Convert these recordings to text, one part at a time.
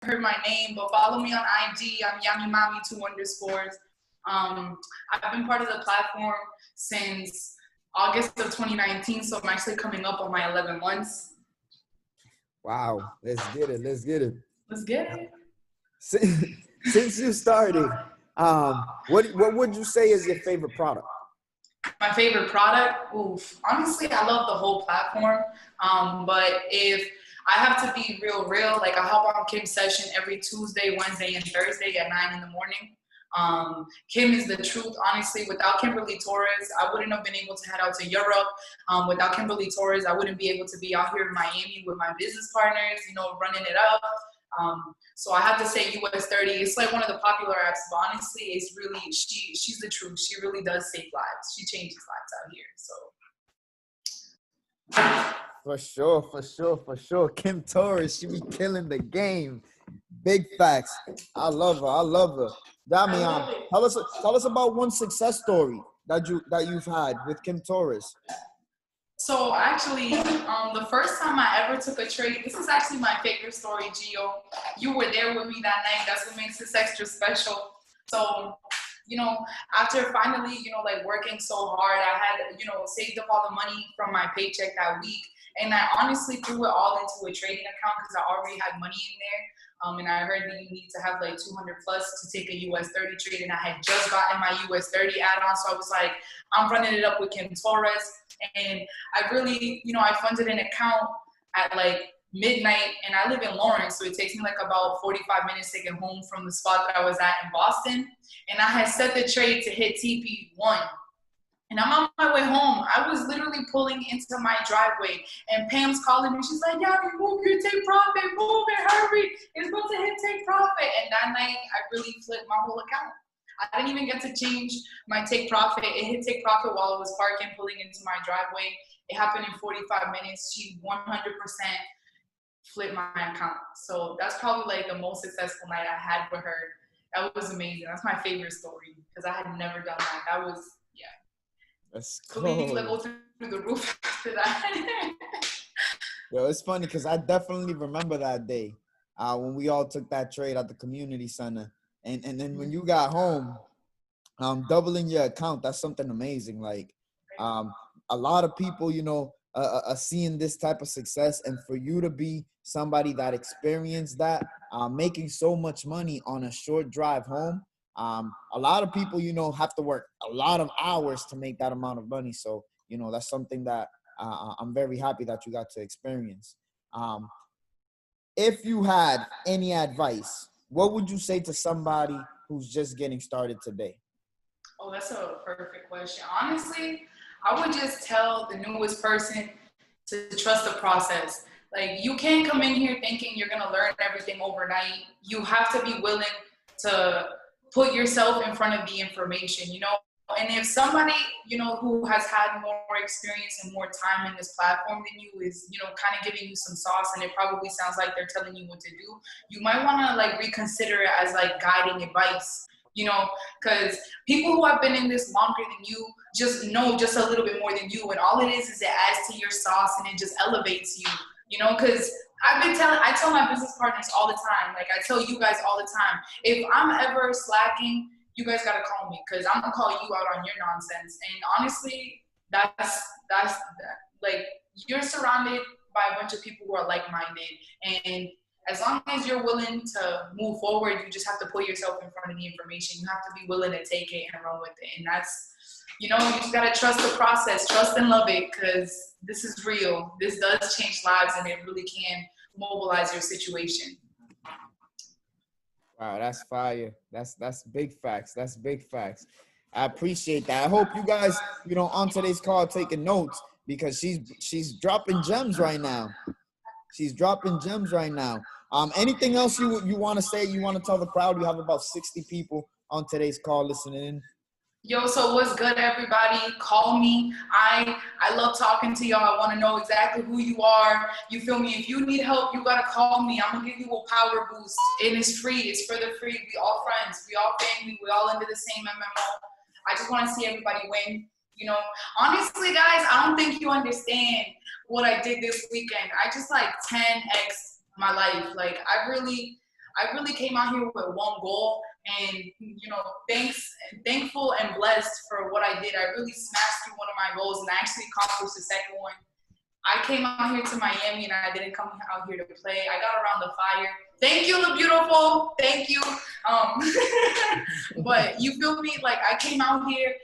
heard my name, but follow me on IG. I'm Yami Mami 2 underscores. I've been part of the platform since August of 2019, so I'm actually coming up on my 11 months. Wow, let's get it. Let's get it. Let's get it. Since you started, what would you say is your favorite product? My favorite product? Oof. Honestly, I love the whole platform. But if I have to be real, like I hop on Kim's session every Tuesday, Wednesday, and Thursday at 9 in the morning. Kim is the truth. Honestly, without Kimberly Torres, I wouldn't have been able to head out to Europe. Without Kimberly Torres, I wouldn't be able to be out here in Miami with my business partners, running it up. So I have to say US 30. It's like one of the popular apps, but honestly, it's really, she's the truth. She really does save lives. She changes lives out here. So. For sure. Kim Torres, she be killing the game. Big facts. I love her. Damian, tell us about one success story that you've had with Kim Torres. So actually, the first time I ever took a trade, this is actually my favorite story, Gio. You were there with me that night. That's what makes this extra special. So, after finally, like working so hard, I had, saved up all the money from my paycheck that week. And I honestly threw it all into a trading account because I already had money in there. And I heard that you need to have like 200 plus to take a US 30 trade. And I had just gotten my US 30 add-on. So I was like, I'm running it up with Kim Torres. And I really, I funded an account at like midnight, and I live in Lawrence, so it takes me like about 45 minutes to get home from the spot that I was at in Boston. And I had set the trade to hit TP1. And I'm on my way home. I was literally pulling into my driveway, and Pam's calling me. She's like, Yami, move your take profit, move it, hurry. It's about to hit take profit. And that night, I really flipped my whole account. I didn't even get to change my take profit. It hit take profit while I was parking, pulling into my driveway. It happened in 45 minutes. She 100% flipped my account. So that's probably like the most successful night I had with her. That was amazing. That's my favorite story because I had never done that. That was, yeah. That's cool. So we need to go through the roof after that. Yo, it's funny because I definitely remember that day when we all took that trade at the community center. And then when you got home, doubling your account, that's something amazing. Like a lot of people, are seeing this type of success. And for you to be somebody that experienced that, making so much money on a short drive home, a lot of people, have to work a lot of hours to make that amount of money. So, that's something that I'm very happy that you got to experience. If you had any advice, what would you say to somebody who's just getting started today? Oh, that's a perfect question. Honestly, I would just tell the newest person to trust the process. Like, you can't come in here thinking you're going to learn everything overnight. You have to be willing to put yourself in front of the information, And if somebody, who has had more experience and more time in this platform than you is, kind of giving you some sauce, and it probably sounds like they're telling you what to do, you might want to like reconsider it as like guiding advice, because people who have been in this longer than you just know just a little bit more than you. And all it is it adds to your sauce and it just elevates you, because I tell my business partners all the time, like I tell you guys all the time, if I'm ever slacking, you guys gotta call me because I'm gonna call you out on your nonsense. And honestly, that's like, you're surrounded by a bunch of people who are like-minded, and as long as you're willing to move forward, you just have to put yourself in front of the information. You have to be willing to take it and run with it. And that's, you just gotta trust the process, trust and love it, because this is real. This does change lives, and it really can mobilize your situation. Wow, that's fire. That's big facts. That's big facts. I appreciate that. I hope you guys, on today's call taking notes because she's dropping gems right now. She's dropping gems right now. Anything else you want to say? You want to tell the crowd? We have about 60 people on today's call listening in. Yo, so what's good, everybody? Call me. I love talking to y'all. I want to know exactly who you are. You feel me? If you need help, you got to call me. I'm going to give you a power boost. It is free. It's for the free. We all friends. We all family. We all into the same MMO. I just want to see everybody win. Honestly, guys, I don't think you understand what I did this weekend. I just 10x my life. Like, I really came out here with one goal, and thankful and blessed for what I did. I really smashed through one of my goals, and I actually accomplished the second one. I came out here to Miami, and I didn't come out here to play. I got around the fire. Thank you, the beautiful. Thank you. But you feel me? Like, I came out here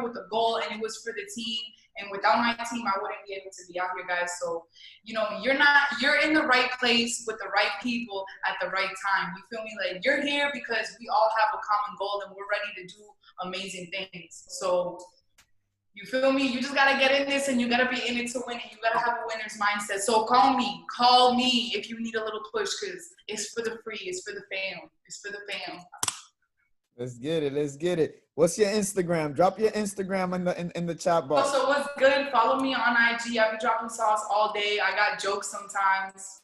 with a goal, and it was for the team. And without my team, I wouldn't be able to be out here, guys. So, you're in the right place with the right people at the right time. You feel me? Like, you're here because we all have a common goal, and we're ready to do amazing things. So, you feel me? You just gotta get in this, and you gotta be in it to win it. You gotta have a winner's mindset. So call me if you need a little push, because it's for the free, it's for the fam, it's for the fam. Let's get it. What's your Instagram? Drop your Instagram in the chat box. So what's good? Follow me on IG. I be dropping sauce all day. I got jokes sometimes.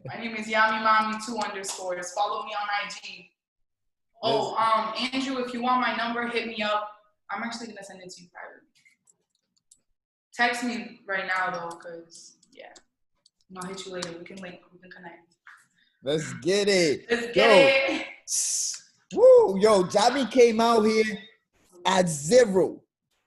My name is Yami Mommy 2_. Follow me on IG. Oh, Andrew, if you want my number, hit me up. I'm actually gonna send it to you privately. Text me right now though, cause I'll hit you later. We can link. We can connect. Let's get it. Let's get it. Woo, yo, Javi came out here at 0.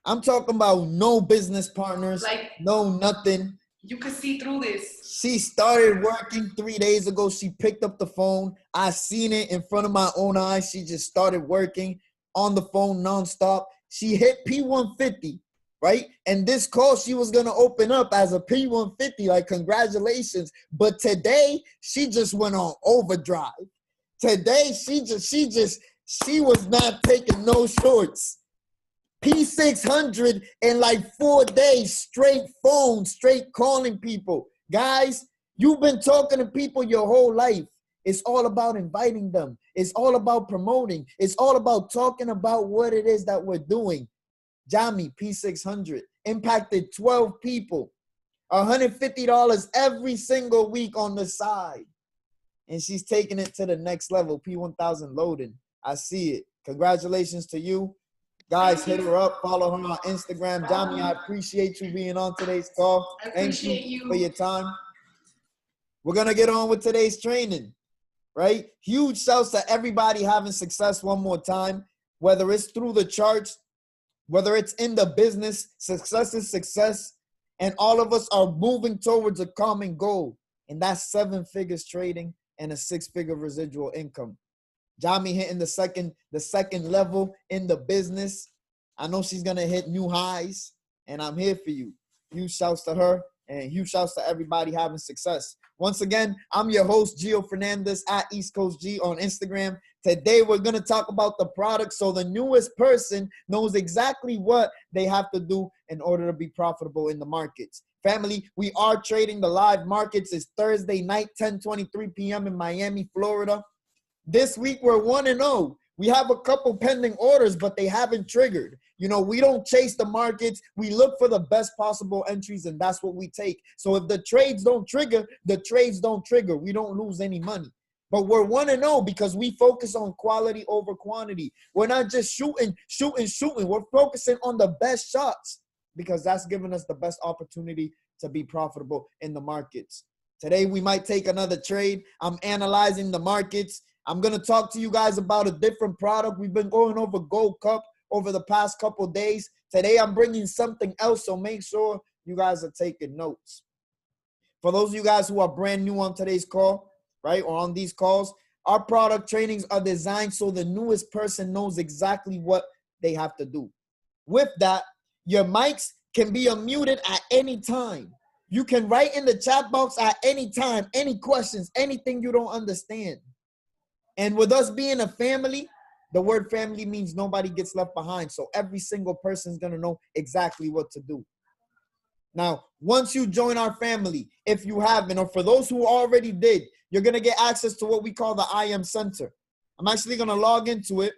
I'm talking about no business partners, like, no nothing. You could see through this. She started working 3 days ago. She picked up the phone. I seen it in front of my own eyes. She just started working on the phone nonstop. She hit P150, right? And this call she was going to open up as a P150, like, congratulations. But today, she just went on overdrive. Today, she was not taking no shorts. P600 in like 4 days, straight phone, straight calling people. Guys, you've been talking to people your whole life. It's all about inviting them. It's all about promoting. It's all about talking about what it is that we're doing. Jami, P600, impacted 12 people, $150 every single week on the side. And she's taking it to the next level, P1000 loading. I see it. Congratulations to you. Guys, hit her up. Follow her on Instagram. Jami, I appreciate you being on today's call. Thank you for your time. We're going to get on with today's training. Right? Huge shouts to everybody having success one more time, whether it's through the charts, whether it's in the business. Success is success, and all of us are moving towards a common goal, and that's 7 figures trading and a 6-figure residual income. Jami hitting the second level in the business. I know she's gonna hit new highs, and I'm here for you. Huge shouts to her, and huge shouts to everybody having success. Once again, I'm your host, Gio Fernandez at East Coast G on Instagram. Today, we're going to talk about the product so the newest person knows exactly what they have to do in order to be profitable in the markets. Family, we are trading the live markets. It's Thursday night, 10:23 p.m. in Miami, Florida. This week, we're 1-0. We have a couple pending orders, but they haven't triggered. We don't chase the markets. We look for the best possible entries, and that's what we take. So if the trades don't trigger, the trades don't trigger. We don't lose any money. But we're 1-0 because we focus on quality over quantity. We're not just shooting. We're focusing on the best shots because that's giving us the best opportunity to be profitable in the markets. Today, we might take another trade. I'm analyzing the markets. I'm going to talk to you guys about a different product. We've been going over Gold Cup over the past couple of days. Today, I'm bringing something else, so make sure you guys are taking notes. For those of you guys who are brand new on today's call, right, or on these calls, our product trainings are designed so the newest person knows exactly what they have to do. With that, your mics can be unmuted at any time. You can write in the chat box at any time, any questions, anything you don't understand. And with us being a family, the word family means nobody gets left behind. So every single person is going to know exactly what to do. Now, once you join our family, if you haven't, or for those who already did, you're going to get access to what we call the IM Center. I'm actually going to log into it.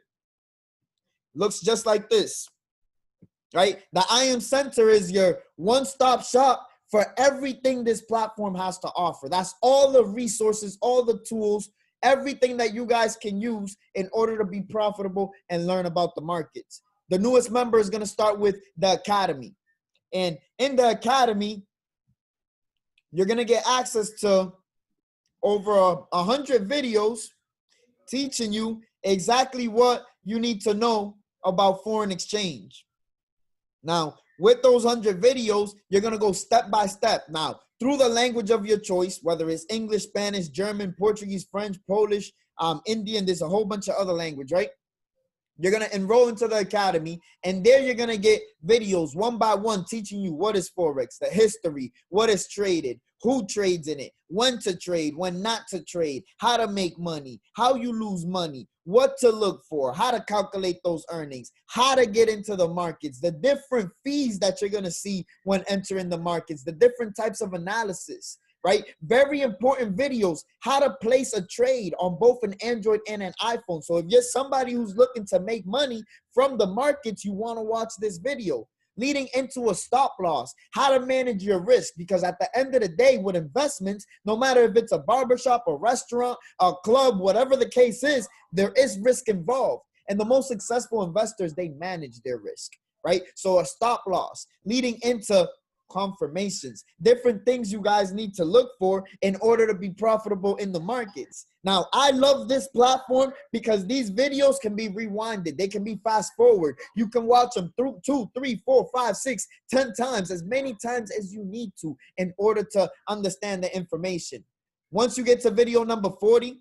Looks just like this, right? The IM Center is your one-stop shop for everything this platform has to offer. That's all the resources, all the tools, everything that you guys can use in order to be profitable and learn about the markets. The newest member is going to start with the Academy. And in the Academy, you're going to get access to over 100 videos teaching you exactly what you need to know about foreign exchange. Now, with those 100 videos, you're going to go step by step. Now, through the language of your choice, whether it's English, Spanish, German, Portuguese, French, Polish, Indian, there's a whole bunch of other language, right? You're going to enroll into the academy, and there you're going to get videos one by one teaching you what is Forex, the history, what is traded, who trades in it, when to trade, when not to trade, how to make money, how you lose money, what to look for, how to calculate those earnings, how to get into the markets, the different fees that you're going to see when entering the markets, the different types of analysis. Right? Very important videos, how to place a trade on both an Android and an iPhone. So if you're somebody who's looking to make money from the markets, you want to watch this video. Leading into a stop loss, how to manage your risk, because at the end of the day with investments, no matter if it's a barbershop, a restaurant, a club, whatever the case is, there is risk involved. And the most successful investors, they manage their risk, right? So a stop loss, leading into confirmations, different things you guys need to look for in order to be profitable in the markets. Now, I love this platform because these videos can be rewinded. They can be fast forward. You can watch them through 2, 3, 4, 5, 6, 10 times, as many times as you need to in order to understand the information. Once you get to video number 40,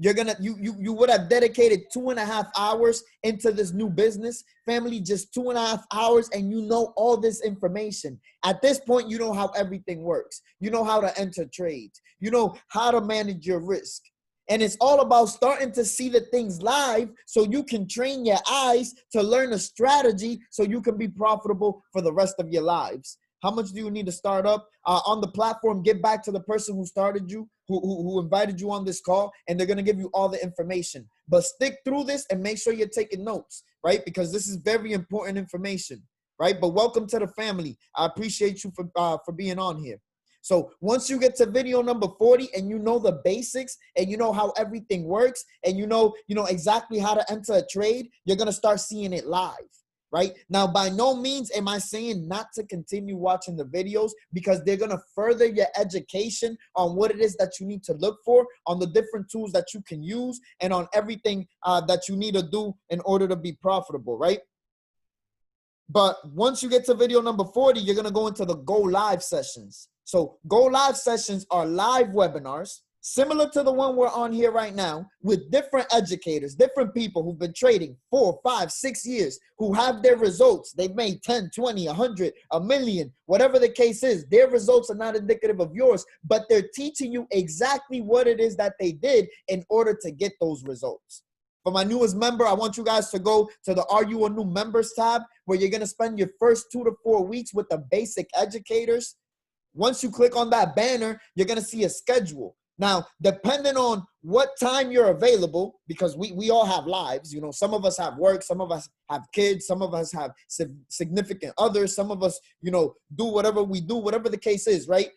you would have dedicated 2.5 hours into this new business, family, just 2.5 hours, and you know all this information. At this point, you know how everything works. You know how to enter trades. You know how to manage your risk. And it's all about starting to see the things live so you can train your eyes to learn a strategy so you can be profitable for the rest of your lives. How much do you need to start up on the platform? Get back to the person who started you, who invited you on this call, and they're going to give you all the information. But stick through this and make sure you're taking notes, right? Because this is very important information, right? But welcome to the family. I appreciate you for being on here. So once you get to video number 40 and you know the basics and you know how everything works and you know exactly how to enter a trade, you're going to start seeing it live. Right now, by no means am I saying not to continue watching the videos, because they're going to further your education on what it is that you need to look for, on the different tools that you can use, and on everything that you need to do in order to be profitable, right? But once you get to video number 40, you're going to go into the Go Live sessions. So Go Live sessions are live webinars, similar to the one we're on here right now, with different educators, different people who've been trading 4, 5, 6 years, who have their results. They've made 10, 20, 100, a million, whatever the case is. Their results are not indicative of yours, but they're teaching you exactly what it is that they did in order to get those results. For my newest member, I want you guys to go to the Are You a New Members tab, where you're going to spend your first 2 to 4 weeks with the basic educators. Once you click on that banner, you're going to see a schedule. Now, depending on what time you're available, because we all have lives, some of us have work, some of us have kids, some of us have significant others, some of us, do whatever we do, whatever the case is, right?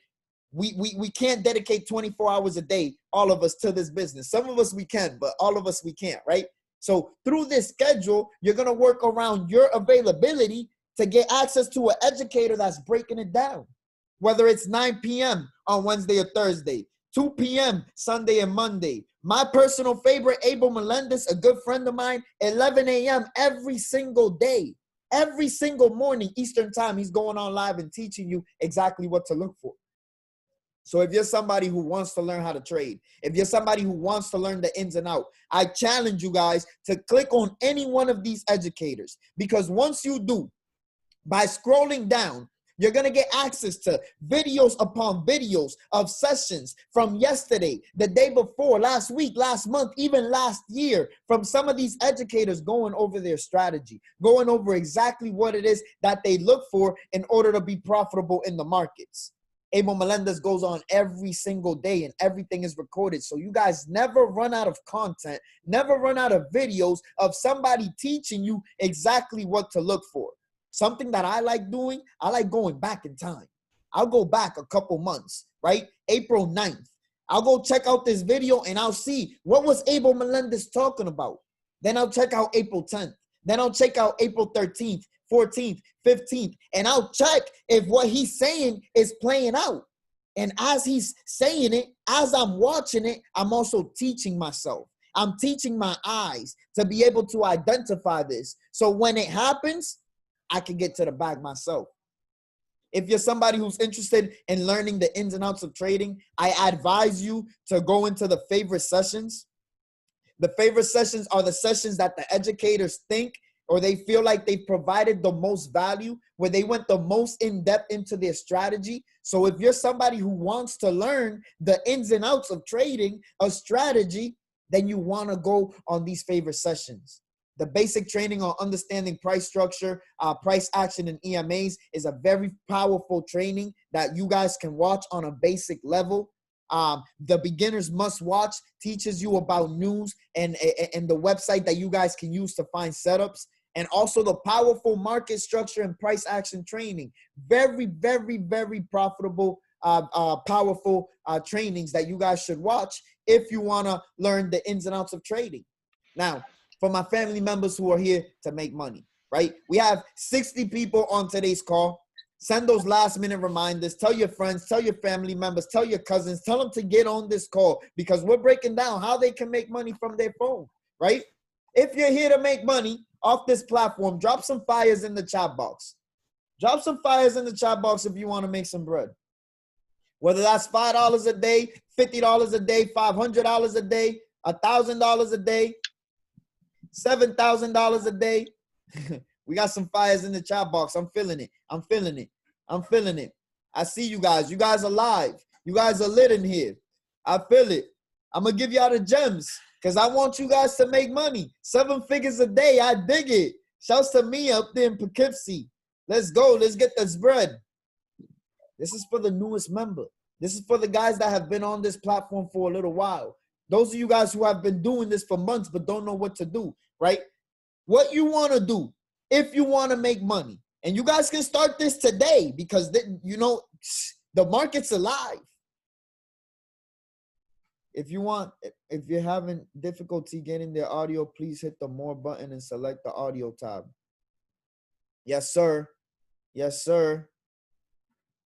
We can't dedicate 24 hours a day, all of us, to this business. Some of us we can, but all of us we can't, right? So through this schedule, you're going to work around your availability to get access to an educator that's breaking it down. Whether it's 9 p.m. on Wednesday or Thursday, 2 p.m. Sunday and Monday. My personal favorite, Abel Melendez, a good friend of mine, 11 a.m. every single day. Every single morning, Eastern time, he's going on live and teaching you exactly what to look for. So if you're somebody who wants to learn how to trade, if you're somebody who wants to learn the ins and out, I challenge you guys to click on any one of these educators, because once you do, by scrolling down, you're going to get access to videos upon videos of sessions from yesterday, the day before, last week, last month, even last year, from some of these educators going over their strategy, going over exactly what it is that they look for in order to be profitable in the markets. Abel Melendez goes on every single day and everything is recorded. So you guys never run out of content, never run out of videos of somebody teaching you exactly what to look for. Something that I like doing, I like going back in time. I'll go back a couple months, right? April 9th. I'll go check out this video and I'll see what was Abel Melendez talking about. Then I'll check out April 10th. Then I'll check out April 13th, 14th, 15th. And I'll check if what he's saying is playing out. And as he's saying it, as I'm watching it, I'm also teaching myself. I'm teaching my eyes to be able to identify this. So when it happens, I can get to the bag myself. If you're somebody who's interested in learning the ins and outs of trading, I advise you to go into the favorite sessions. The favorite sessions are the sessions that the educators think or they feel like they've provided the most value, where they went the most in depth into their strategy. So if you're somebody who wants to learn the ins and outs of trading, a strategy, then you want to go on these favorite sessions. The basic training on understanding price structure, price action, and EMAs is a very powerful training that you guys can watch on a basic level. The beginners must watch teaches you about news and the website that you guys can use to find setups, and also the powerful market structure and price action training. Very, very, very profitable, powerful trainings that you guys should watch if you want to learn the ins and outs of trading. Now, for my family members who are here to make money, right? We have 60 people on today's call. Send those last minute reminders. Tell your friends, tell your family members, tell your cousins, tell them to get on this call, because we're breaking down how they can make money from their phone, right? If you're here to make money off this platform, drop some fires in the chat box. Drop some fires in the chat box if you want to make some bread. Whether that's $5 a day, $50 a day, $500 a day, $1,000 a day, $7,000 a day. We got some fires in the chat box. I'm feeling it. I'm feeling it. I'm feeling it. I see you guys. You guys are live. You guys are lit in here. I feel it. I'm going to give y'all the gems because I want you guys to make money. 7 figures a day. I dig it. Shouts to me up there in Poughkeepsie. Let's go. Let's get this bread. This is for the newest member. This is for the guys that have been on this platform for a little while. Those of you guys who have been doing this for months but don't know what to do, right? What you want to do if you want to make money. And you guys can start this today because, the market's alive. If you're having difficulty getting the audio, please hit the more button and select the audio tab. Yes, sir. Yes, sir.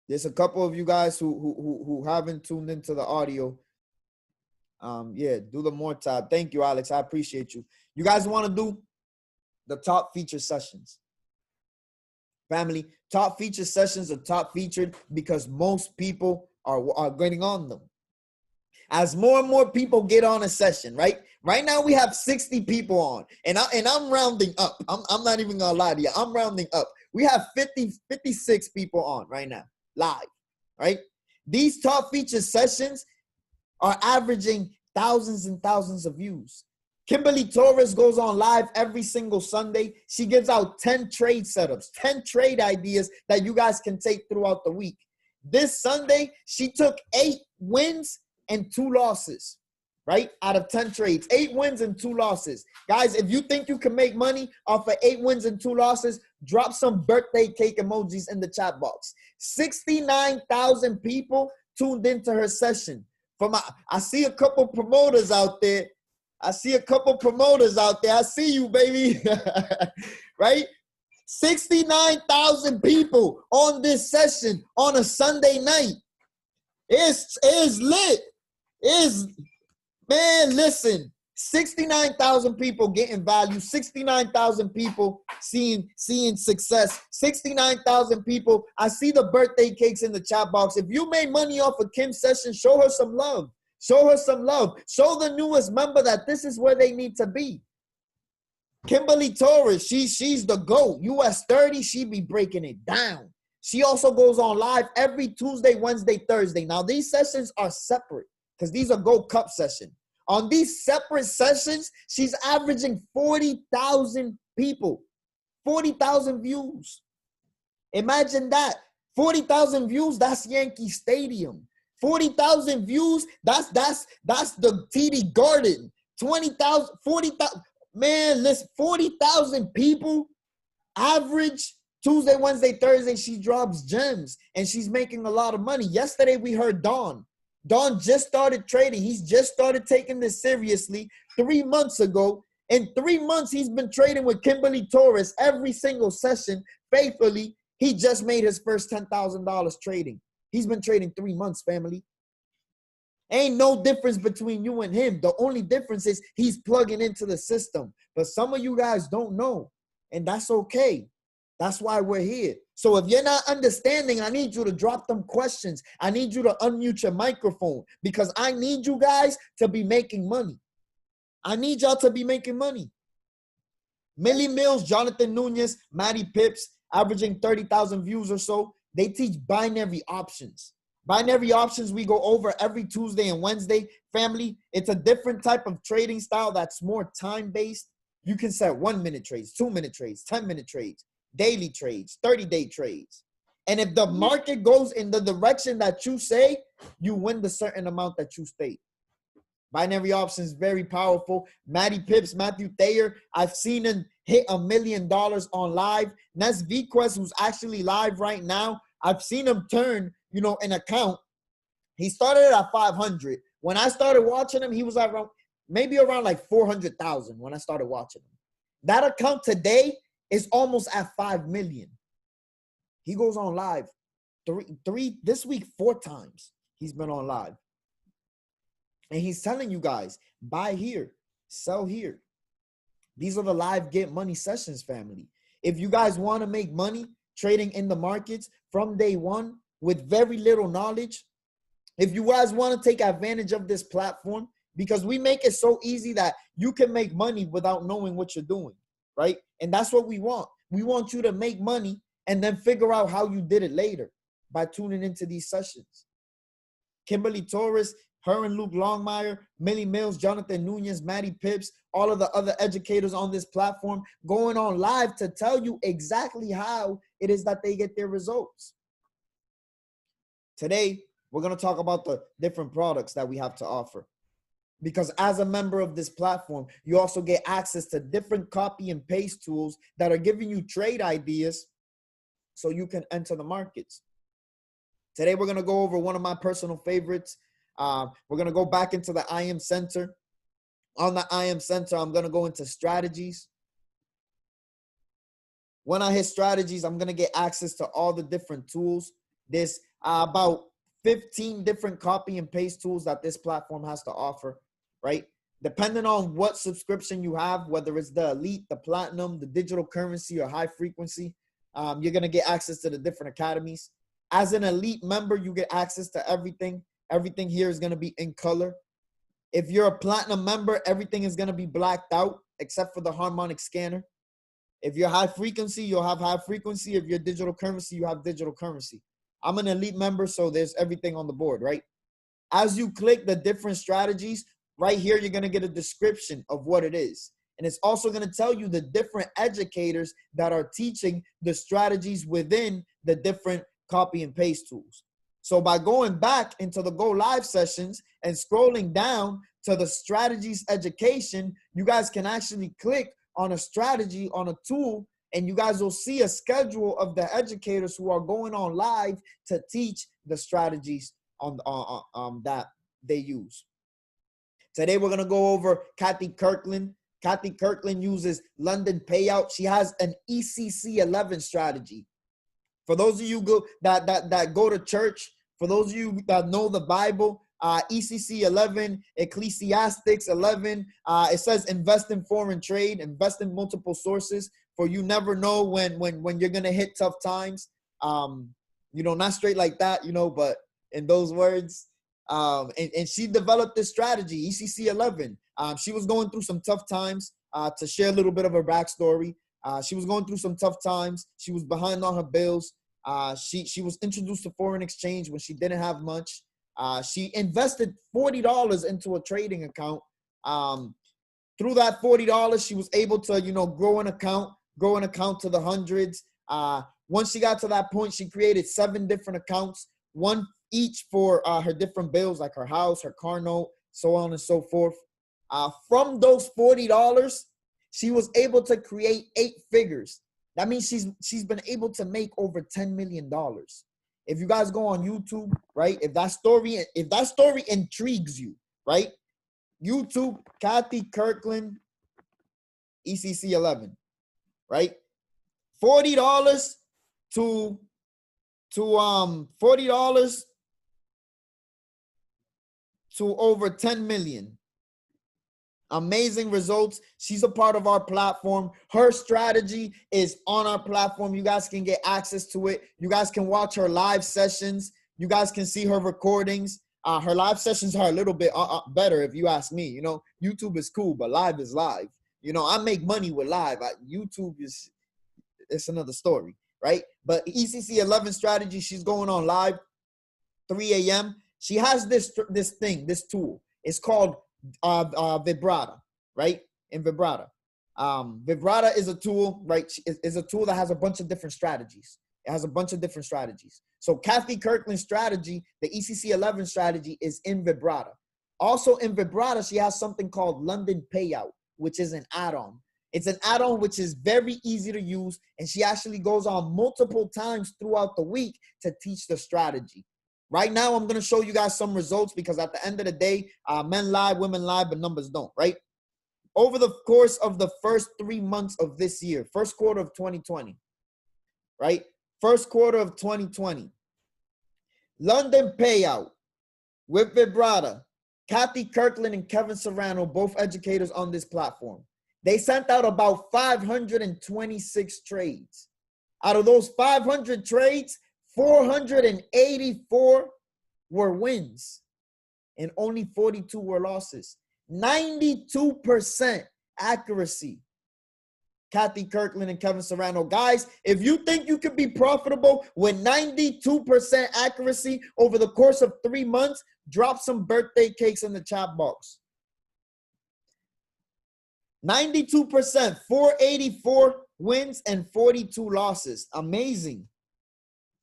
There's a couple of you guys who haven't tuned into the audio. Yeah, do the more tab. Thank you, Alex. I appreciate you. You guys want to do the top feature sessions. Family, top feature sessions are top featured because most people are getting on them. As more and more people get on a session, right? Right now we have 60 people on, and I'm rounding up. I'm not even gonna lie to you. I'm rounding up. We have 56 people on right now, live, right? These top feature sessions are averaging thousands and thousands of views. Kimberly Torres goes on live every single Sunday. She gives out 10 trade setups, 10 trade ideas that you guys can take throughout the week. This Sunday, she took 8 wins and 2 losses, right? Out of 10 trades, 8 wins and 2 losses. Guys, if you think you can make money off of 8 wins and 2 losses, drop some birthday cake emojis in the chat box. 69,000 people tuned into her session. I see a couple promoters out there. I see you, baby. Right? 69,000 people on this session on a Sunday night. It's lit. Man, listen. 69,000 people getting value. 69,000 people seeing success. 69,000 people. I see the birthday cakes in the chat box. If you made money off of Kim's session, show her some love. Show her some love. Show the newest member that this is where they need to be. Kimberly Torres, she's the GOAT. US 30, she be breaking it down. She also goes on live every Tuesday, Wednesday, Thursday. Now, these sessions are separate because these are Gold Cup sessions. On these separate sessions, she's averaging 40,000 people, 40,000 views. Imagine that. 40,000 views, that's Yankee Stadium. 40,000 views, that's the TD Garden. 20,000, 40,000. Man, listen, 40,000 people average Tuesday, Wednesday, Thursday. She drops gems and she's making a lot of money. Yesterday, we heard Don. Don just started trading. He's just started taking this seriously 3 months ago. In 3 months, he's been trading with Kimberly Torres every single session faithfully. He just made his first $10,000 trading. He's been trading 3 months, family. Ain't no difference between you and him. The only difference is he's plugging into the system. But some of you guys don't know, and that's okay. That's why we're here. So if you're not understanding, I need you to drop them questions. I need you to unmute your microphone because I need you guys to be making money. I need y'all to be making money. Millie Mills, Jonathan Nunez, Maddie Pips, averaging 30,000 views or so. They teach binary options. Binary options we go over every Tuesday and Wednesday. Family, it's a different type of trading style that's more time-based. You can set 1-minute trades, 2-minute trades, 10-minute trades, daily trades, 30-day trades. And if the market goes in the direction that you say, you win the certain amount that you state. Binary options, very powerful. Matty Pips, Matthew Thayer, I've seen him hit $1 million on live. Nes VQuest, who's actually live right now, I've seen him turn, an account. He started at 500. When I started watching him, he was around like 400,000 when I started watching him. That account today is almost at 5 million. He goes on live three this week, 4 times he's been on live. And he's telling you guys, buy here, sell here. These are the live get money sessions, family. If you guys want to make money trading in the markets from day one with very little knowledge, if you guys want to take advantage of this platform, because we make it so easy that you can make money without knowing what you're doing, right? And that's what we want. We want you to make money and then figure out how you did it later by tuning into these sessions. Kimberly Torres, her and Luke Longmire, Millie Mills, Jonathan Nunez, Maddie Pips, all of the other educators on this platform going on live to tell you exactly how it is that they get their results. Today, we're going to talk about the different products that we have to offer. Because as a member of this platform, you also get access to different copy and paste tools that are giving you trade ideas so you can enter the markets. Today, we're going to go over one of my personal favorites. We're going to go back into the IM Center. On the IM Center, I'm going to go into strategies. When I hit strategies, I'm going to get access to all the different tools. There's about 15 different copy and paste tools that this platform has to offer, right? Depending on what subscription you have, whether it's the Elite, the Platinum, the digital currency, or high frequency, you're going to get access to the different academies. As an Elite member, you get access to everything. Everything here is going to be in color. If you're a Platinum member, everything is going to be blacked out except for the harmonic scanner. If you're high frequency, you'll have high frequency. If you're digital currency, you have digital currency. I'm an Elite member, so there's everything on the board, right? As you click the different strategies, right here, you're going to get a description of what it is. And it's also going to tell you the different educators that are teaching the strategies within the different copy and paste tools. So by going back into the Go Live sessions and scrolling down to the strategies education, you guys can actually click on a strategy on a tool, and you guys will see a schedule of the educators who are going on live to teach the strategies on that they use. Today, we're going to go over Kathy Kirkland. Kathy Kirkland uses London Payout. She has an ECC 11 strategy. For those of you that go to church, for those of you that know the Bible, ECC 11, Ecclesiastics 11, it says invest in foreign trade, invest in multiple sources, for you never know when you're going to hit tough times. Not straight like that, but in those words. And she developed this strategy, ECC 11. She was going through some tough times. To share a little bit of her backstory, she was going through some tough times. She was behind on her bills. She was introduced to foreign exchange when she didn't have much. She invested $40 into a trading account. Through that $40, she was able to, grow an account to the hundreds. Once she got to that point, she created 7 different accounts, one each for her different bills, like her house, her car note, so on and so forth. From those $40, she was able to create 8 figures. That means she's been able to make over $10 million. If you guys go on YouTube, right? If that story intrigues you, right? YouTube, Kathy Kirkland, ECC 11, right? $40 to $40 to over 10 million. Amazing results. She's a part of our platform. Her strategy is on our platform. You guys can get access to it. You guys can watch her live sessions. You guys can see her recordings. Her live sessions are a little bit better, if you ask me. You know, YouTube is cool, but live is live. You know, I make money with live. YouTube is, it's another story, right? But ECC 11 strategy, she's going on live 3 a.m. She has this tool. It's called Vibrata, right? In Vibrata. Vibrata is a tool, right? Is a tool that has a bunch of different strategies. It has a bunch of different strategies. So Kathy Kirkland's strategy, the ECC 11 strategy, is in Vibrata. Also in Vibrata, she has something called London Payout, which is an add-on. It's an add-on which is very easy to use, and she actually goes on multiple times throughout the week to teach the strategy. Right now, I'm going to show you guys some results because at the end of the day, men lie, women lie, but numbers don't, right? Over the course of the first 3 months of this year, first quarter of 2020, right? First quarter of 2020, London Payout with Vibrata, Kathy Kirkland and Kevin Serrano, both educators on this platform. They sent out about 526 trades. Out of those 500 trades, 484 were wins and only 42 were losses. 92% accuracy. Kathy Kirkland and Kevin Serrano. Guys, if you think you could be profitable with 92% accuracy over the course of 3 months, drop some birthday cakes in the chat box. 92%, 484 wins and 42 losses. Amazing.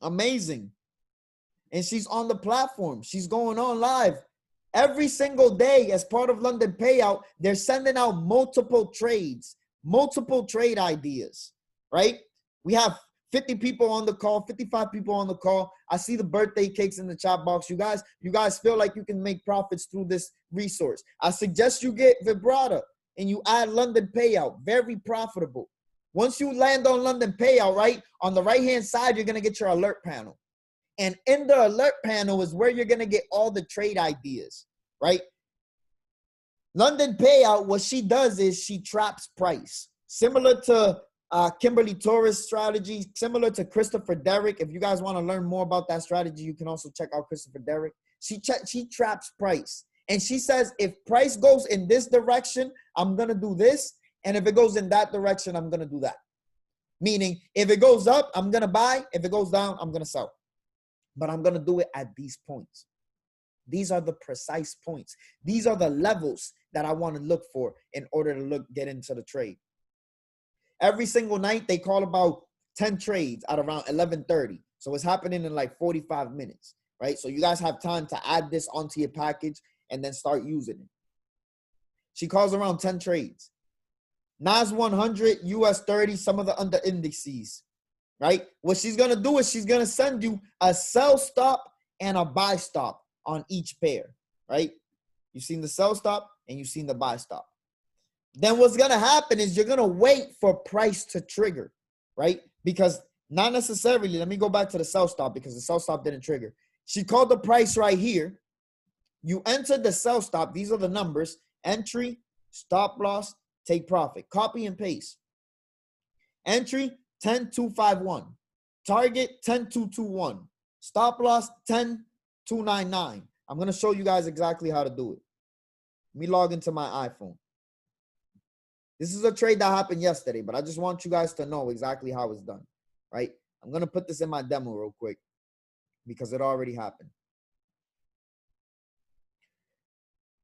Amazing. And she's on the platform. She's going on live. Every single day as part of London Payout, they're sending out multiple trades, multiple trade ideas, right? We have 50 people on the call, 55 people on the call. I see the birthday cakes in the chat box. You guys feel like you can make profits through this resource. I suggest you get Vibrata and you add London Payout. Very profitable. Once you land on London Payout, right, on the right-hand side, you're going to get your alert panel. And in the alert panel is where you're going to get all the trade ideas, right? London Payout, what she does is she traps price. Similar to Kimberly Torres' strategy, similar to Christopher Derrick. If you guys want to learn more about that strategy, you can also check out Christopher Derrick. She traps price. And she says, if price goes in this direction, I'm going to do this. And if it goes in that direction, I'm going to do that. Meaning, if it goes up, I'm going to buy. If it goes down, I'm going to sell. But I'm going to do it at these points. These are the precise points. These are the levels that I want to look for in order to get into the trade. Every single night, they call about 10 trades at around 11:30. So it's happening in like 45 minutes, right? So you guys have time to add this onto your package and then start using it. She calls around 10 trades. NAS 100, US 30, some of the under indices, right? What she's going to do is she's going to send you a sell stop and a buy stop on each pair, right? You've seen the sell stop and you've seen the buy stop. Then what's going to happen is you're going to wait for price to trigger, right? Because not necessarily, let me go back to the sell stop because the sell stop didn't trigger. She called the price right here. You enter the sell stop. These are the numbers: entry, stop loss, take profit. Copy and paste. Entry 10,251. Target 10,221. Stop loss 10,299. I'm going to show you guys exactly how to do it. Let me log into my iPhone. This is a trade that happened yesterday, but I just want you guys to know exactly how it's done, right? I'm going to put this in my demo real quick because it already happened.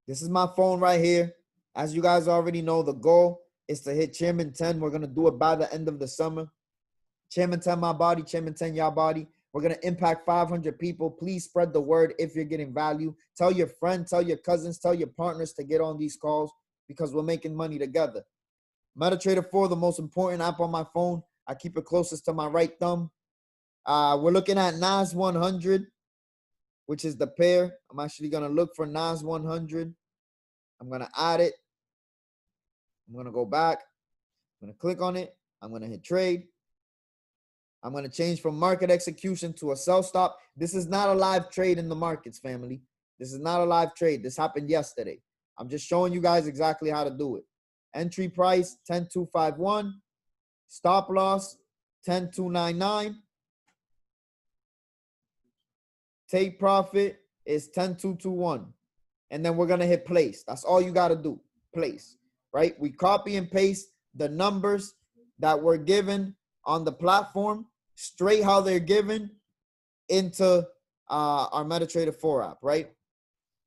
This is my phone right here. As you guys already know, the goal is to hit Chairman 10. We're going to do it by the end of the summer. Chairman 10, my body. Chairman 10, your body. We're going to impact 500 people. Please spread the word if you're getting value. Tell your friends, tell your cousins, tell your partners to get on these calls because we're making money together. MetaTrader 4, the most important app on my phone. I keep it closest to my right thumb. We're looking at NAS 100, which is the pair. I'm actually going to look for NAS 100. I'm going to add it. I'm going to go back. I'm going to click on it. I'm going to hit trade. I'm going to change from market execution to a sell stop. This is not a live trade in the markets, family. This is not a live trade. This happened yesterday. I'm just showing you guys exactly how to do it. Entry price, 10,251. Stop loss, 10,299. Take profit is 10,221. And then we're going to hit place. That's all you got to do. Place, right? We copy and paste the numbers that were given on the platform straight how they're given into our MetaTrader 4 app, right?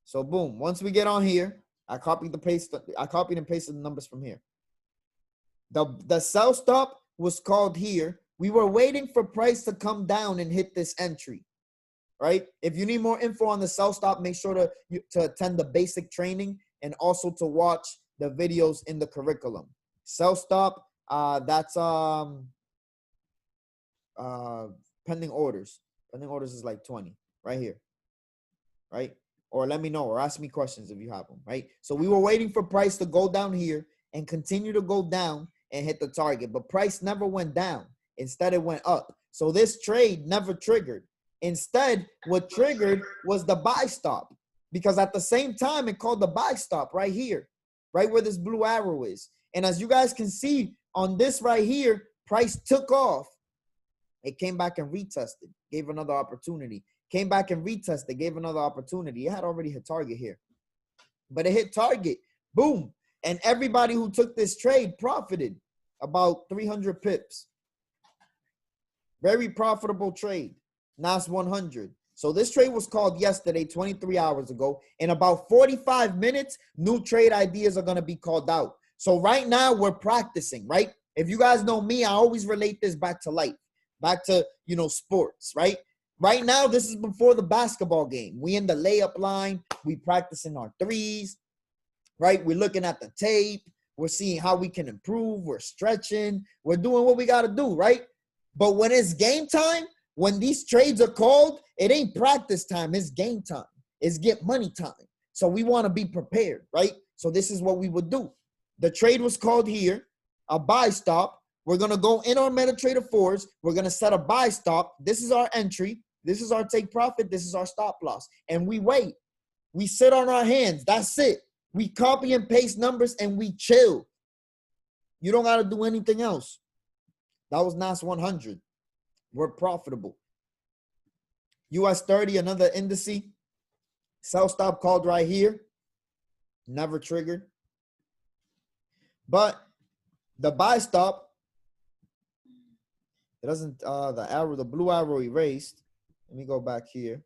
So boom, once we get on here, I copied and pasted the numbers from here. The sell stop was called here. We were waiting for price to come down and hit this entry, right? If you need more info on the sell stop, make sure to attend the basic training and also to watch the videos in the curriculum. Sell stop, that's pending orders. Pending orders is like 20 right here, right? Or let me know or ask me questions if you have them, right? So we were waiting for price to go down here and continue to go down and hit the target, but price never went down. Instead, it went up. So this trade never triggered. Instead, what triggered was the buy stop, because at the same time, it called the buy stop right here, right where this blue arrow is. And as you guys can see on this right here, price took off. It came back and retested, gave another opportunity. Came back and retested, gave another opportunity. It had already hit target here. But it hit target. Boom. And everybody who took this trade profited about 300 pips. Very profitable trade. NAS 100. So this trade was called yesterday, 23 hours ago. In about 45 minutes, new trade ideas are going to be called out. So right now, we're practicing, right? If you guys know me, I always relate this back to life. Back to, sports, right? Right now, this is before the basketball game. We in the layup line. We practicing our threes, right? We're looking at the tape. We're seeing how we can improve. We're stretching. We're doing what we got to do, right? But when it's game time, when these trades are called, it ain't practice time. It's game time. It's get money time. So we want to be prepared, right? So this is what we would do. The trade was called here, a buy stop. We're going to go in our MetaTrader 4s. We're going to set a buy stop. This is our entry. This is our take profit. This is our stop loss. And we wait. We sit on our hands. That's it. We copy and paste numbers and we chill. You don't got to do anything else. That was NAS 100. We're profitable. US 30, another indice. Sell stop called right here. Never triggered. But the buy stop, it doesn't, the blue arrow erased. Let me go back here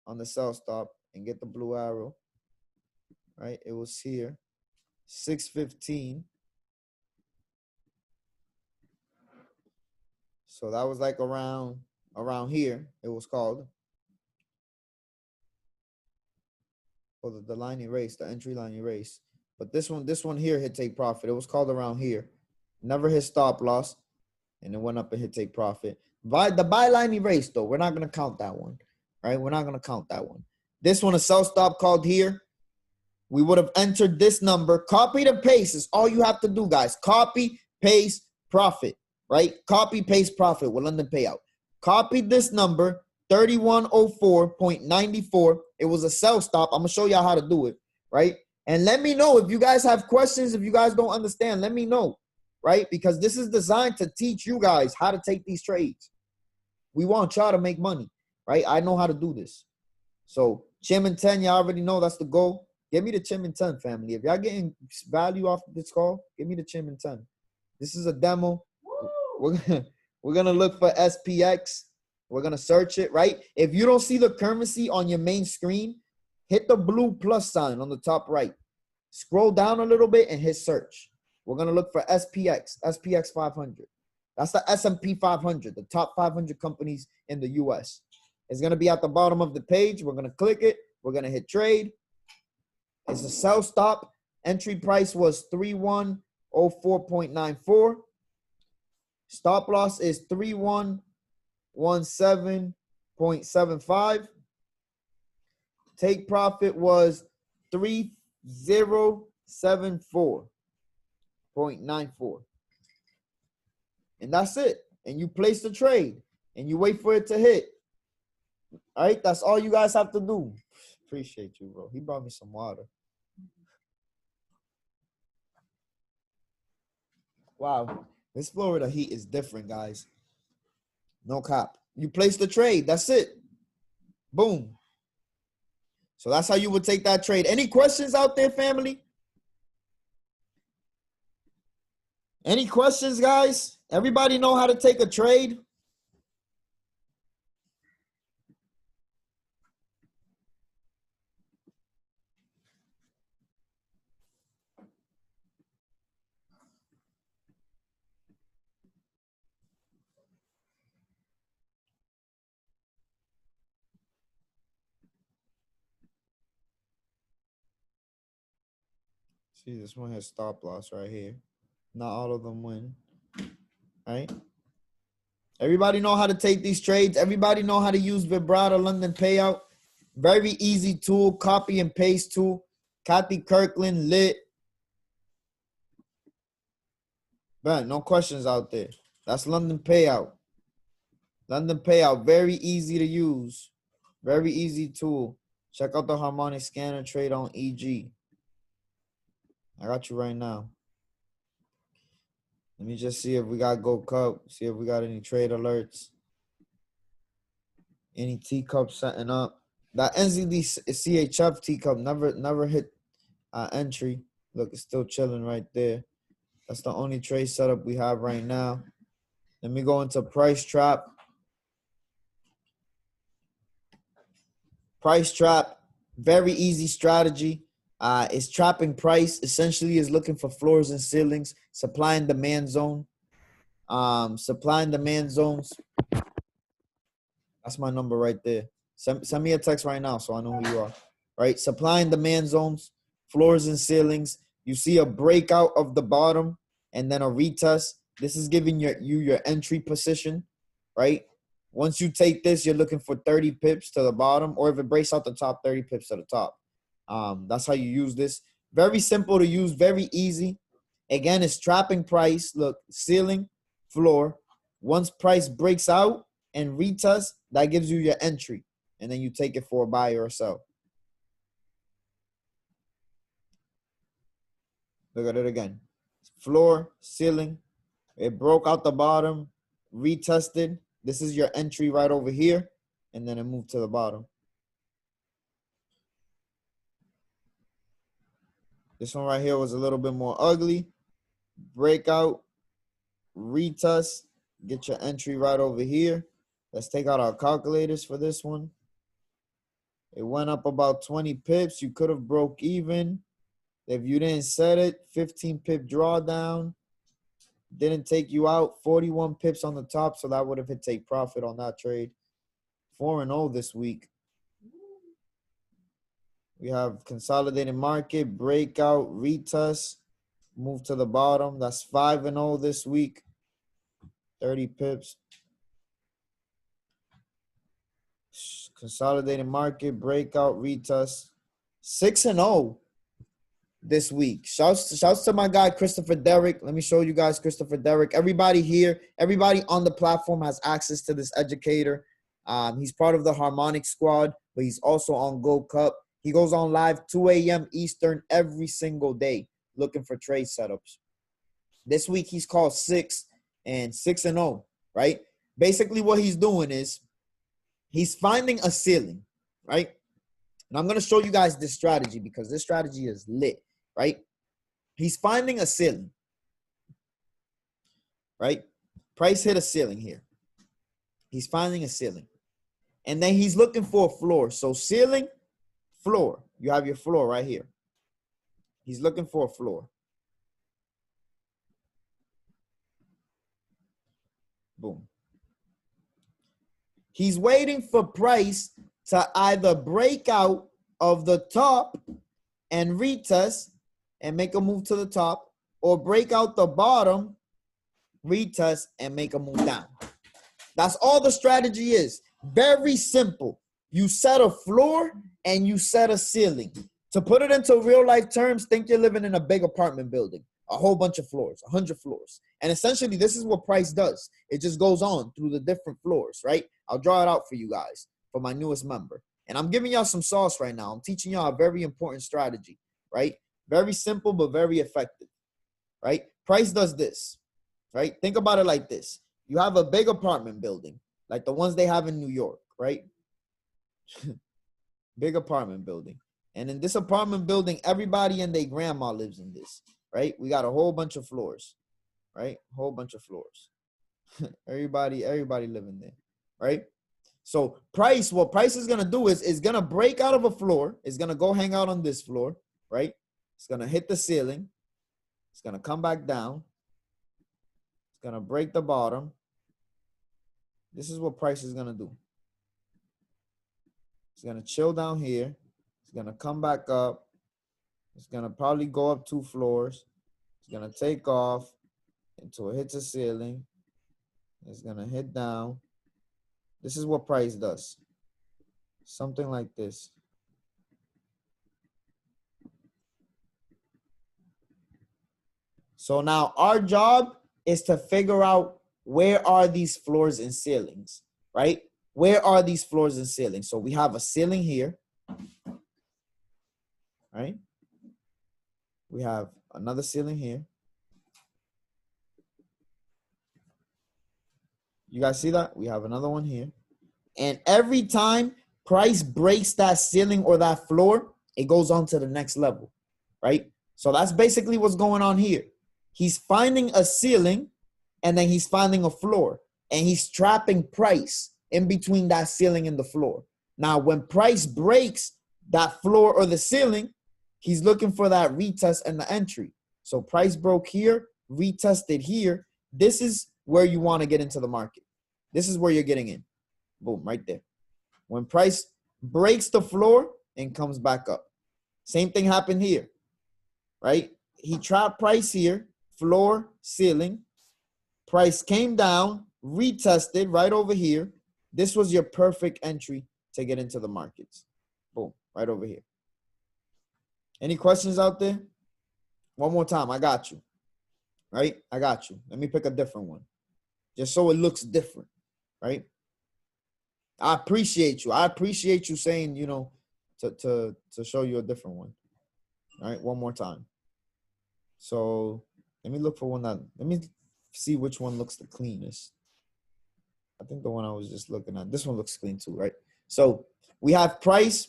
on the sell stop and get the blue arrow, right? It was here, 615. So that was like around here, it was called. Oh, the line erased, the entry line erased. But this one here hit take profit. It was called around here. Never hit stop loss. And it went up and hit take profit. The buy line erased, though. We're not going to count that one, right? We're not going to count that one. This one, a sell stop called here. We would have entered this number. Copy and paste is all you have to do, guys. Copy, paste, profit, right? Copy, paste, profit with London payout. Copy this number, 3104.94. It was a sell stop. I'm going to show y'all how to do it, right? And let me know if you guys have questions, if you guys don't understand, let me know. Right? Because this is designed to teach you guys how to take these trades. We want y'all to make money, right? I know how to do this. So Chim and 10, y'all already know that's the goal. Give me the Chim and 10 family. If y'all getting value off this call, give me the Chim and 10. This is a demo. We're gonna look for SPX. We're gonna search it, right? If you don't see the currency on your main screen, hit the blue plus sign on the top right. Scroll down a little bit and hit search. We're going to look for SPX 500. That's the S&P 500, the top 500 companies in the U.S. It's going to be at the bottom of the page. We're going to click it. We're going to hit trade. It's a sell stop. Entry price was 3104.94. Stop loss is 3117.75. Take profit was 3074.94. And that's it. And you place the trade and you wait for it to hit. All right, that's all you guys have to do. Appreciate you, bro. He brought me some water. Wow. This Florida heat is different, guys. No cop. You place the trade. That's it. Boom. So that's how you would take that trade. Any questions out there, family? Any questions, guys? Everybody know how to take a trade? See, this one has stop loss right here. Not all of them win, right? Everybody know how to take these trades. Everybody know how to use Vibrato London Payout. Very easy tool, copy and paste tool. Kathy Kirkland, lit. Man, no questions out there. That's London Payout. London Payout, very easy to use. Very easy tool. Check out the harmonic scanner trade on EG. I got you right now. Let me just see if we got Gold Cup. See if we got any trade alerts. Any teacup setting up. That NZD CHF teacup never hit entry. Look, it's still chilling right there. That's the only trade setup we have right now. Let me go into price trap. Price trap, very easy strategy. It's trapping price. Essentially, is looking for floors and ceilings, supply and demand zone. Supply and demand zones. That's my number right there. Send me a text right now so I know who you are. Right, supply and demand zones, floors and ceilings. You see a breakout of the bottom and then a retest. This is giving you your entry position, right? Once you take this, you're looking for 30 pips to the bottom, or if it breaks out the top, 30 pips to the top. That's how you use this. Very simple to use, very easy. Again, it's trapping price. Look, ceiling, floor. Once price breaks out and retest, that gives you your entry. And then you take it for a buy or a sell. Look at it again. Floor, ceiling. It broke out the bottom, retested. This is your entry right over here. And then it moved to the bottom. This one right here was a little bit more ugly. Breakout, retest. Get your entry right over here. Let's take out our calculators for this one. It went up about 20 pips. You could have broke even. If you didn't set it, 15 pip drawdown. Didn't take you out. 41 pips on the top, so that would have hit take profit on that trade. 4-0 this week. We have consolidated market, breakout, retest, move to the bottom. That's 5-0 this week. 30 pips. Consolidated market, breakout, retest. 6-0 this week. Shouts to my guy, Christopher Derrick. Let me show you guys Christopher Derrick. Everybody here, everybody on the platform has access to this educator. He's part of the Harmonic Squad, but he's also on Gold Cup. He goes on live 2 a.m. Eastern every single day looking for trade setups. This week, he's called 6-0, right? Basically, what he's doing is he's finding a ceiling, right? And I'm going to show you guys this strategy because this strategy is lit, right? He's finding a ceiling, right? Price hit a ceiling here. He's finding a ceiling. And then he's looking for a floor. So ceiling, floor. You have your floor right here. He's looking for a floor. Boom. He's waiting for price to either break out of the top and retest and make a move to the top, or break out the bottom, retest, and make a move down. That's all the strategy is. Very simple. You set a floor and you set a ceiling. To put it into real life terms, think you're living in a big apartment building, a whole bunch of floors, 100 floors. And essentially, this is what price does. It just goes on through the different floors, right? I'll draw it out for you guys, for my newest member. And I'm giving y'all some sauce right now. I'm teaching y'all a very important strategy, right? Very simple, but very effective, right? Price does this, right? Think about it like this. You have a big apartment building, like the ones they have in New York, right? Big apartment building. And in this apartment building, everybody and their grandma lives in this, right? We got a whole bunch of floors, right? Whole bunch of floors. everybody living there, right? So what price is gonna do is gonna break out of a floor. It's gonna go hang out on this floor, right? It's gonna hit the ceiling. It's gonna come back down. It's gonna break the bottom. This is what price is gonna do. It's gonna chill down here. It's gonna come back up. It's gonna probably go up 2 floors. It's gonna take off until it hits the ceiling. It's gonna hit down. This is what price does. Something like this. So now our job is to figure out where are these floors and ceilings, right? Where are these floors and ceilings? So we have a ceiling here, right? We have another ceiling here. You guys see that? We have another one here. And every time price breaks that ceiling or that floor, it goes on to the next level, right? So that's basically what's going on here. He's finding a ceiling and then he's finding a floor and he's trapping price in between that ceiling and the floor. Now, when price breaks that floor or the ceiling, he's looking for that retest and the entry. So price broke here, retested here. This is where you want to get into the market. This is where you're getting in. Boom, right there. When price breaks the floor and comes back up. Same thing happened here, right? He trapped price here, floor, ceiling. Price came down, retested right over here. This was your perfect entry to get into the markets. Boom, right over here. Any questions out there? One more time, I got you. Right? I got you. Let me pick a different one. Just so it looks different, right? I appreciate you. I appreciate you saying, you know, to show you a different one. All right, one more time. So let me look for one let me see which one looks the cleanest. I think the one I was just looking at, this one looks clean too, right? So we have price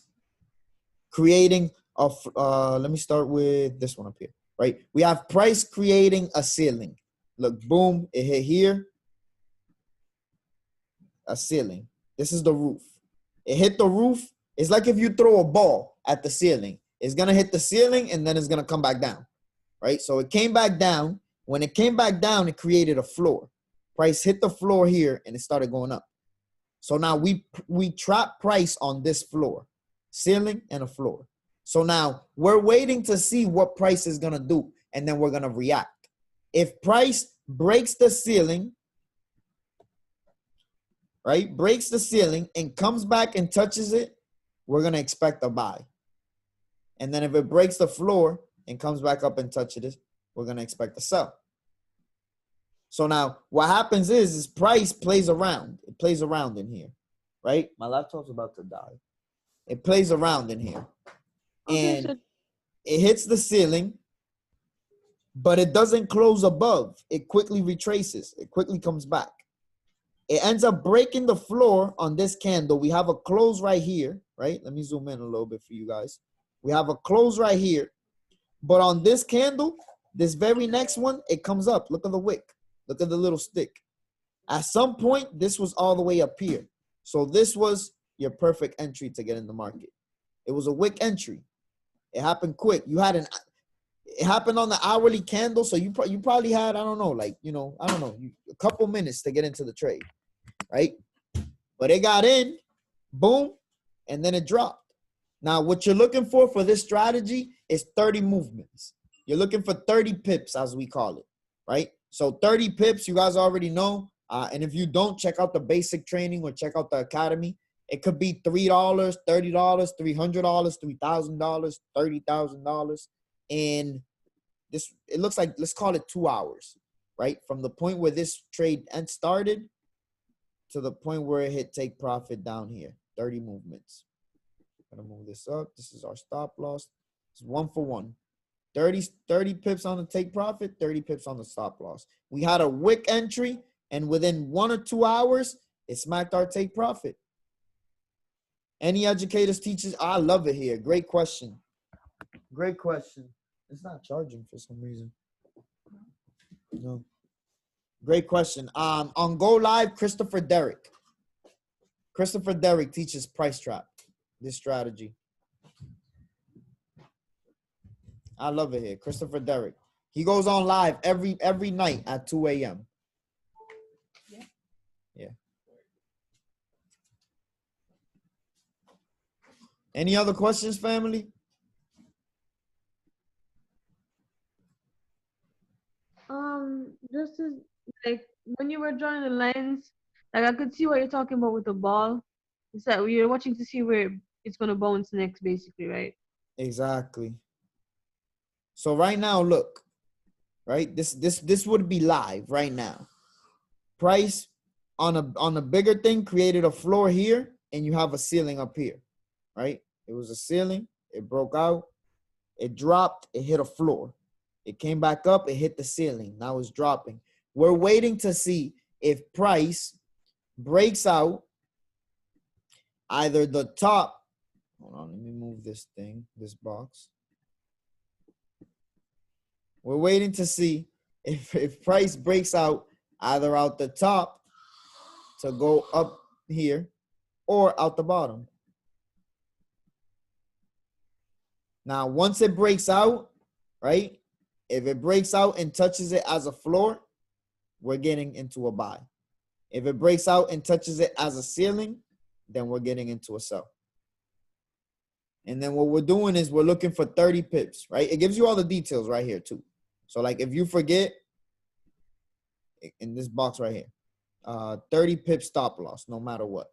creating let me start with this one up here, right? We have price creating a ceiling. Look, boom, it hit here. A ceiling. This is the roof. It hit the roof. It's like if you throw a ball at the ceiling. It's going to hit the ceiling and then it's going to come back down, right? So it came back down. When it came back down, it created a floor. Price hit the floor here and it started going up. So now we trap price on this floor, ceiling and a floor. So now we're waiting to see what price is going to do and then we're going to react. If price breaks the ceiling, right, breaks the ceiling and comes back and touches it, we're going to expect a buy. And then if it breaks the floor and comes back up and touches it, we're going to expect a sell. So now what happens is price plays around. It plays around in here, right? My laptop's about to die. It plays around in here. And it hits the ceiling, but it doesn't close above. It quickly retraces. It quickly comes back. It ends up breaking the floor on this candle. We have a close right here, right? Let me zoom in a little bit for you guys. We have a close right here. But on this candle, this very next one, it comes up. Look at the wick. Look at the little stick. At some point, this was all the way up here. So this was your perfect entry to get in the market. It was a wick entry. It happened quick. It happened on the hourly candle. So you probably had, I don't know, a couple minutes to get into the trade, right? But it got in, boom, and then it dropped. Now, what you're looking for this strategy is 30 movements. You're looking for 30 pips, as we call it, right? So 30 pips, you guys already know. And if you don't, check out the basic training or check out the academy. It could be $3, $30, $300, $3,000, $30,000. And this, it looks like, let's call it 2 hours, right? From the point where this trade started to the point where it hit take profit down here, 30 movements. Gonna move this up. This is our stop loss. It's 1-for-1. 30 pips on the take profit, 30 pips on the stop loss. We had a wick entry, and within 1 or 2 hours, it smacked our take profit. Any educators, teachers? I love it here. Great question. Great question. It's not charging for some reason. No. Great question. On Go Live, Christopher Derrick. Christopher Derrick teaches price trap, this strategy. I love it here. Christopher Derrick. He goes on live every night at 2 a.m. Yeah. Any other questions, family? Just as like when you were drawing the lines, like I could see what you're talking about with the ball. It's that you're watching to see where it's gonna bounce next, basically, right? Exactly. So right now, look, right? This would be live right now. Price on a bigger thing created a floor here, and you have a ceiling up here, right? It was a ceiling. It broke out. It dropped. It hit a floor. It came back up. It hit the ceiling. Now it's dropping. We're waiting to see if price breaks out either the top. Hold on, let me move this thing, this box. We're waiting to see if price breaks out either out the top to go up here or out the bottom. Now, once it breaks out, right? If it breaks out and touches it as a floor, we're getting into a buy. If it breaks out and touches it as a ceiling, then we're getting into a sell. And then what we're doing is we're looking for 30 pips, right? It gives you all the details right here too. So like if you forget, in this box right here, 30 pip stop loss, no matter what,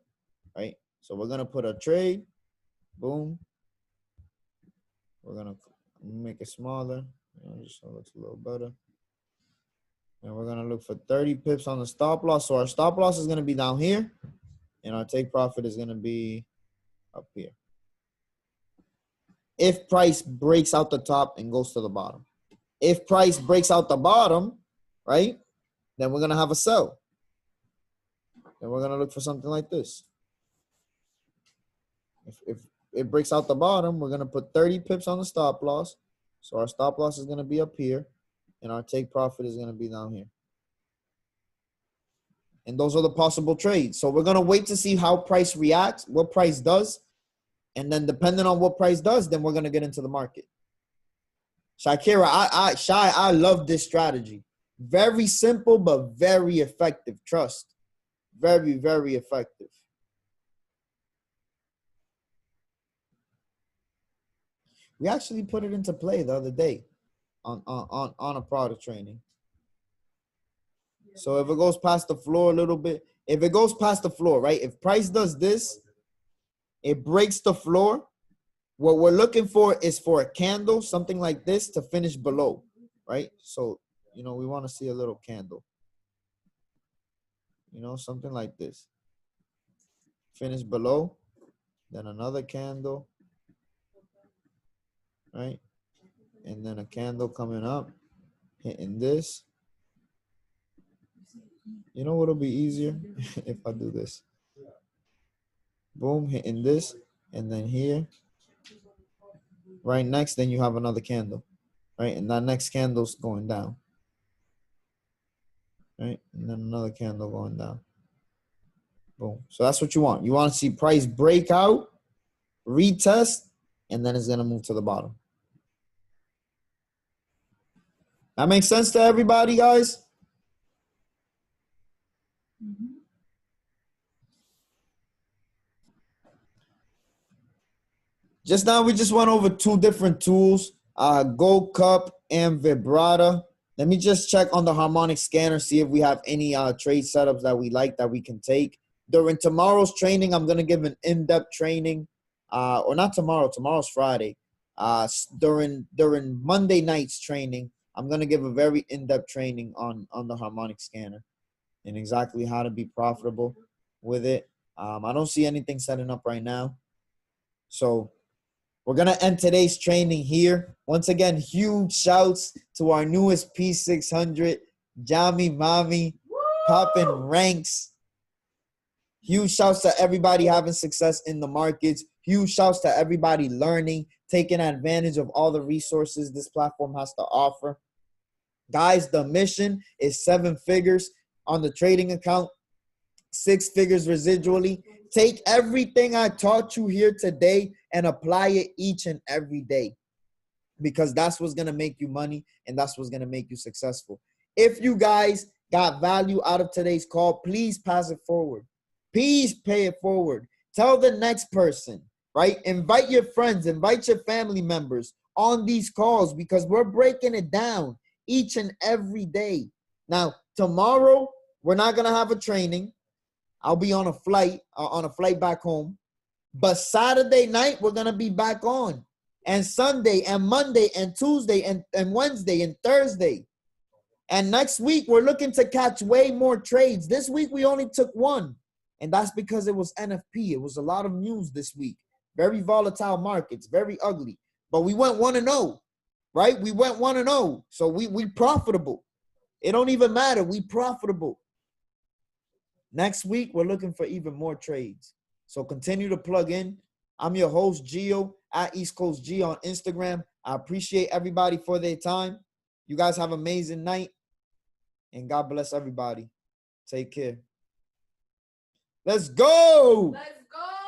right? So we're gonna put a trade, boom. We're gonna make it smaller, just so it looks a little better. And we're gonna look for 30 pips on the stop loss. So our stop loss is gonna be down here, and our take profit is gonna be up here. If price breaks out the top and goes to the bottom. If price breaks out the bottom, right, then we're gonna have a sell. Then we're gonna look for something like this. If it breaks out the bottom, we're gonna put 30 pips on the stop loss. So our stop loss is gonna be up here, and our take profit is gonna be down here. And those are the possible trades. So we're gonna wait to see how price reacts, what price does, and then depending on what price does, then we're gonna get into the market. Shakira, I love this strategy. Very simple, but very effective. Trust. Very, very effective. We actually put it into play the other day on a product training. So if it goes past the floor a little bit, if it goes past the floor, right? If price does this, it breaks the floor. What we're looking for is for a candle, something like this, to finish below, right? So, you know, we want to see a little candle. You know, something like this. Finish below, then another candle, right? And then a candle coming up, hitting this. You know what'll be easier? If I do this. Boom, hitting this, and then here. Right next, then you have another candle, right? And that next candle's going down, right? And then another candle going down. Boom. So that's what you want. You want to see price break out, retest, and then it's going to move to the bottom. That makes sense to everybody, guys? Mm-hmm. Just now, we just went over two different tools, Gold Cup and Vibrata. Let me just check on the harmonic scanner, see if we have any trade setups that we like that we can take. During tomorrow's training, I'm going to give an in-depth training, or not tomorrow, tomorrow's Friday. During Monday night's training, I'm going to give a very in-depth training on the harmonic scanner and exactly how to be profitable with it. I don't see anything setting up right now. So we're going to end today's training here. Once again, huge shouts to our newest P600, Jami Mami, popping ranks. Huge shouts to everybody having success in the markets. Huge shouts to everybody learning, taking advantage of all the resources this platform has to offer. Guys, the mission is 7 figures on the trading account, 6 figures residually. Take everything I taught you here today and apply it each and every day, because that's what's going to make you money and that's what's going to make you successful. If you guys got value out of today's call, please pass it forward. Please pay it forward. Tell the next person, right? Invite your friends, invite your family members on these calls, because we're breaking it down each and every day. Now, tomorrow, we're not going to have a training. I'll be on a flight back home. But Saturday night, we're going to be back on. And Sunday and Monday and Tuesday and Wednesday and Thursday. And next week, we're looking to catch way more trades. This week, we only took 1. And that's because it was NFP. It was a lot of news this week. Very volatile markets, very ugly. But we went 1-0, right? We went 1-0. So we profitable. It don't even matter. We profitable. Next week, we're looking for even more trades. So continue to plug in. I'm your host, Gio, at East Coast G on Instagram. I appreciate everybody for their time. You guys have an amazing night. And God bless everybody. Take care. Let's go. Let's go.